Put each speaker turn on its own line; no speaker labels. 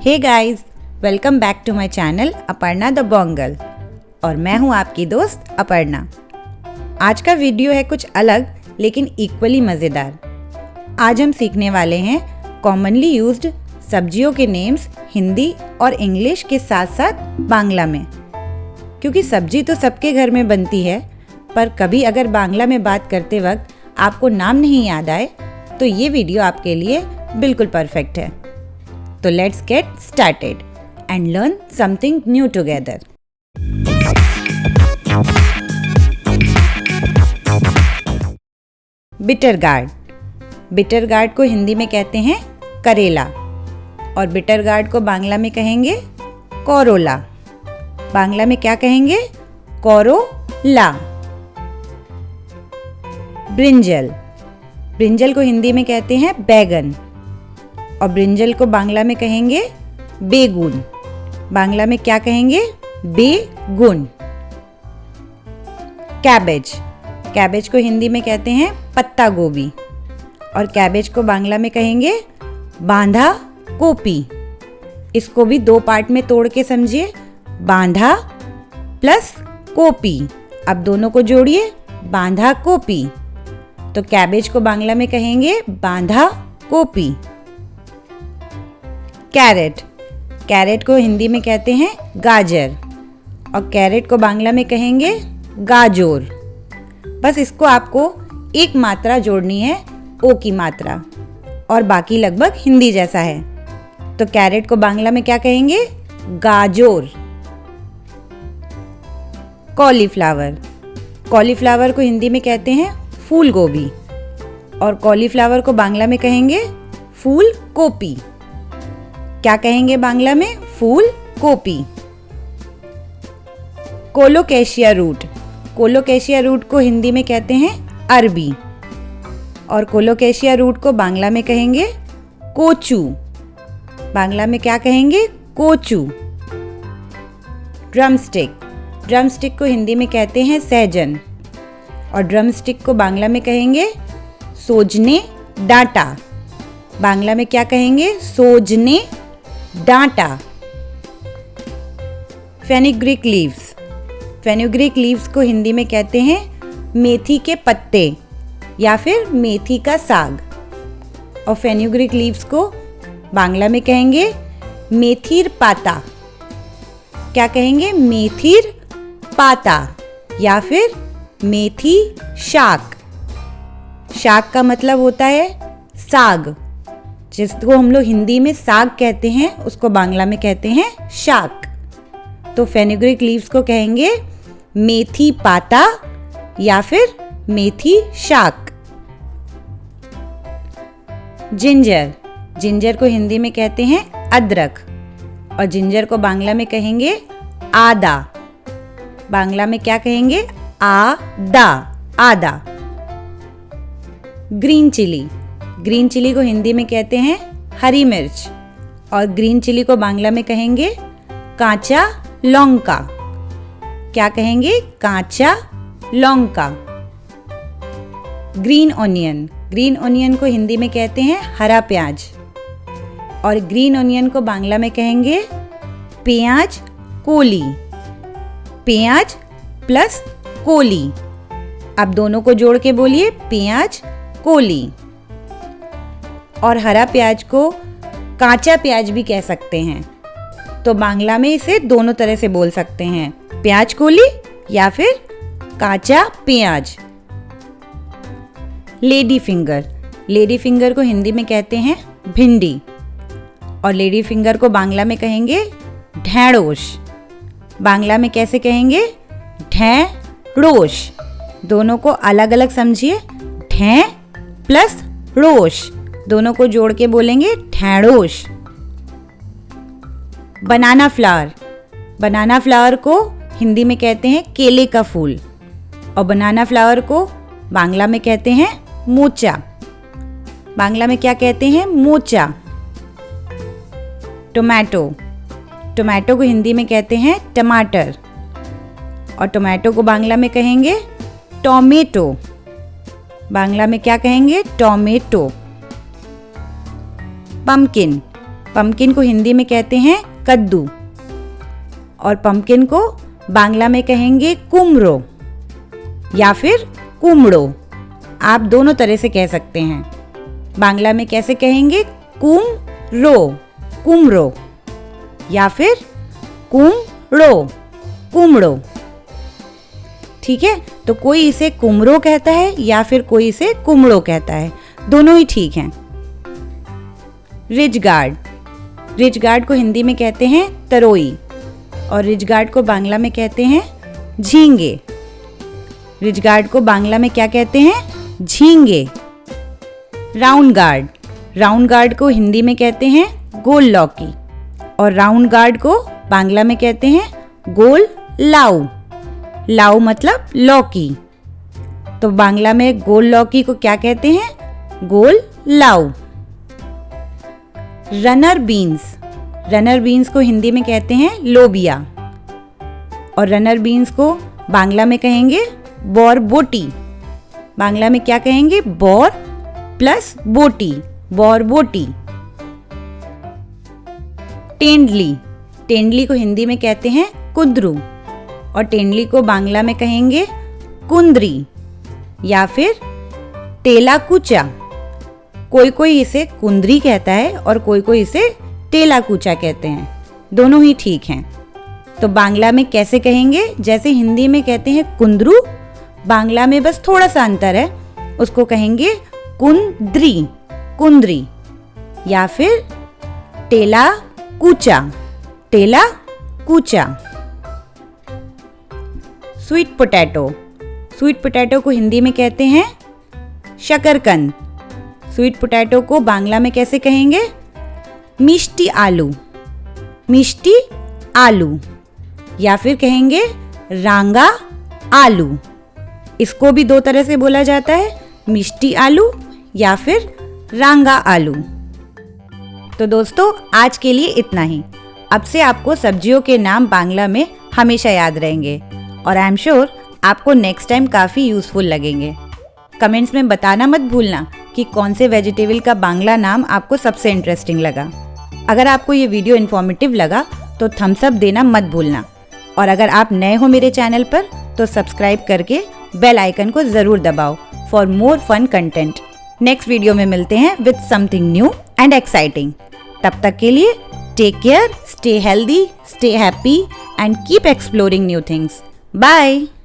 Hey guys, welcome back to my channel Aparna the Bongal और मैं हूं आपकी दोस्त अपर्णा। आज का वीडियो है कुछ अलग लेकिन इक्वली मज़ेदार। आज हम सीखने वाले हैं कॉमनली यूज्ड सब्जियों के नेम्स हिंदी और इंग्लिश के साथ साथ बांग्ला में। क्योंकि सब्जी तो सबके घर में बनती है, पर कभी अगर बांग्ला में बात करते वक्त आपको नाम नहीं याद आए तो ये वीडियो आपके लिए बिल्कुल परफेक्ट है। तो let's get started and learn something new together. Bitter gourd. Bitter gourd को हिंदी में कहते हैं करेला और बिटर गार्ड को बांग्ला में कहेंगे कोरोला। बांग्ला में क्या कहेंगे? कोरोला। ब्रिंजल। ब्रिंजल को हिंदी में कहते हैं बैगन और ब्रिंजल को बांग्ला में कहेंगे बेगुन। बांग्ला में क्या कहेंगे? बेगुन। कैबेज। कैबेज को हिंदी में कहते हैं पत्ता गोभी और कैबेज को बांग्ला में कहेंगे बांधा कोपी। इसको भी दो पार्ट में तोड़ के समझिए, बांधा प्लस कोपी। अब दोनों को जोड़िए, बांधा कोपी। तो कैबेज को बांग्ला में कहेंगे बांधा कोपी। कैरेट। कैरेट को हिंदी में कहते हैं गाजर और कैरेट को बांग्ला में कहेंगे गाजोर। बस इसको आपको एक मात्रा जोड़नी है, ओ की मात्रा, और बाकी लगभग हिंदी जैसा है। तो कैरेट को बांग्ला में क्या कहेंगे? गाजोर। कॉलीफ्लावर। कॉलीफ्लावर को हिंदी में कहते हैं फूल गोभी और कॉलीफ्लावर को बांग्ला में कहेंगे फूल कोपी। क्या कहेंगे बांग्ला में? फूल कोपी। Colocasia root. कोलोकेशिया रूट को हिंदी में कहते हैं अरबी और कोलोकेशिया रूट को बांग्ला में कहेंगे कोचू। बांग्ला में क्या कहेंगे? कोचू। ड्रमस्टिक। ड्रमस्टिक को हिंदी में कहते हैं सहजन और ड्रमस्टिक को बांग्ला में कहेंगे सोजने डांटा। बांग्ला में क्या कहेंगे? सोजने डांटा। Fenugreek leaves. फेनुग्रीक लीव्स को हिंदी में कहते हैं मेथी के पत्ते या फिर मेथी का साग और फेनुग्रीक लीव्स को बांग्ला में कहेंगे मेथीर पाता। क्या कहेंगे? मेथीर पाता या फिर मेथी शाक। शाक का मतलब होता है साग। जिसको हम लोग हिंदी में साग कहते हैं उसको बांग्ला में कहते हैं शाक। तो फेनुग्रीक लीव्स को कहेंगे मेथी पाता या फिर मेथी शाक। जिंजर। जिंजर को हिंदी में कहते हैं अदरक और जिंजर को बांग्ला में कहेंगे आदा। बांग्ला में क्या कहेंगे? आदा। आदा। Green chilli. ग्रीन चिली को हिंदी में कहते हैं हरी मिर्च और ग्रीन चिली को बांग्ला में कहेंगे कांचा लौंका। क्या कहेंगे? कांचा लौंका। Green onion. ग्रीन ऑनियन को हिंदी में कहते हैं हरा प्याज और ग्रीन ऑनियन को बांग्ला में कहेंगे प्याज कोली। प्याज प्लस कोली। अब दोनों को जोड़ के बोलिए प्याज कोली। और हरा प्याज को कांचा प्याज भी कह सकते हैं, तो बांग्ला में इसे दोनों तरह से बोल सकते हैं, प्याज कोली या फिर कांचा प्याज। Lady finger. लेडी फिंगर को हिंदी में कहते हैं भिंडी और लेडी फिंगर को बांग्ला में कहेंगे ढैंड़ोश। बांग्ला में कैसे कहेंगे? ढैंड़ोश। दोनों को अलग अलग समझिए, ढैं प्लस रोश। दोनों को जोड़ के बोलेंगे ढैंड़ोश। बनाना फ्लावर। बनाना फ्लावर को हिंदी में कहते हैं केले का फूल और बनाना फ्लावर को बांग्ला में कहते हैं मोचा। बांग्ला में क्या कहते हैं? मोचा। टोमेटो। टोमेटो को हिंदी में कहते हैं टमाटर और टोमेटो को बांग्ला में कहेंगे टोमेटो। बांग्ला में क्या कहेंगे? टोमेटो। पम्पकिन। पम्पकिन को हिंदी में कहते हैं कद्दू, और पम्पकिन को बांग्ला में कहेंगे कुमड़ो या फिर कुमड़ो। आप दोनों तरह से कह सकते हैं। बांग्ला में कैसे कहेंगे? कुमरो, कुमरो, या फिर कुमड़ो, कुमड़ो। ठीक है, तो कोई इसे कुमरो कहता है या फिर कोई इसे कुमड़ो कहता है, दोनों ही ठीक हैं। रिज गार्ड, रिज गार्ड को हिंदी में कहते हैं तरोई, और रिज गार्ड को बांग्ला में कहते हैं झींगे। रिज गार्ड को बांग्ला में क्या कहते हैं? झींगे। राउंड गार्ड, राउंड गार्ड को हिंदी में कहते हैं गोल लौकी, और राउंड गार्ड को बांग्ला में कहते हैं गोल लाऊ। लाऊ मतलब लौकी, तो बांग्ला में गोल लौकी को क्या कहते हैं? गोल लाऊ। रनर बीन्स, रनर बीन्स को हिंदी में कहते हैं लोबिया, और रनर बीन्स को बांग्ला में कहेंगे बोरबोटी। बांग्ला में क्या कहेंगे? बोर प्लस बोटी, बोरबोटी। तेंदली, तेंदली को हिंदी में कहते हैं कुंदरू, और तेंदली को बांग्ला में कहेंगे कुंदरी या फिर तेलाकुचा। कोई कोई इसे कुंदरी कहता है और कोई कोई इसे तेलाकुचा कहते हैं, दोनों ही ठीक हैं। तो बांग्ला में कैसे कहेंगे? जैसे हिंदी में कहते हैं कुंदरू, बांग्ला में बस थोड़ा सा अंतर है, उसको कहेंगे कुंद्री, कुंद्री, या फिर तेलाकुचा, तेलाकुचा। स्वीट पोटैटो, स्वीट पोटैटो को हिंदी में कहते हैं शकरकंद। स्वीट पोटैटो को बांग्ला में कैसे कहेंगे? मिष्टी आलू, मिष्टी आलू, या फिर कहेंगे रांगा आलू। इसको भी दो तरह से बोला जाता है, मिष्टी आलू या फिर रांगा आलू। तो दोस्तों, आज के लिए इतना ही। अब से आपको सब्जियों के नाम बांग्ला में हमेशा याद रहेंगे, और आई एम श्योर आपको नेक्स्ट टाइम काफ़ी यूज़फुल लगेंगे। कमेंट्स में बताना मत भूलना कि कौन से वेजिटेबल का बांग्ला नाम आपको सबसे इंटरेस्टिंग लगा। अगर आपको ये वीडियो इन्फॉर्मेटिव लगा तो थम्स अप देना मत भूलना, और अगर आप नए हो मेरे चैनल पर तो सब्सक्राइब करके बेल आइकन को ज़रूर दबाओ for more fun content. Next video में मिलते हैं with something new and exciting. तब तक के लिए take care, stay healthy, stay happy and keep exploring new things. Bye.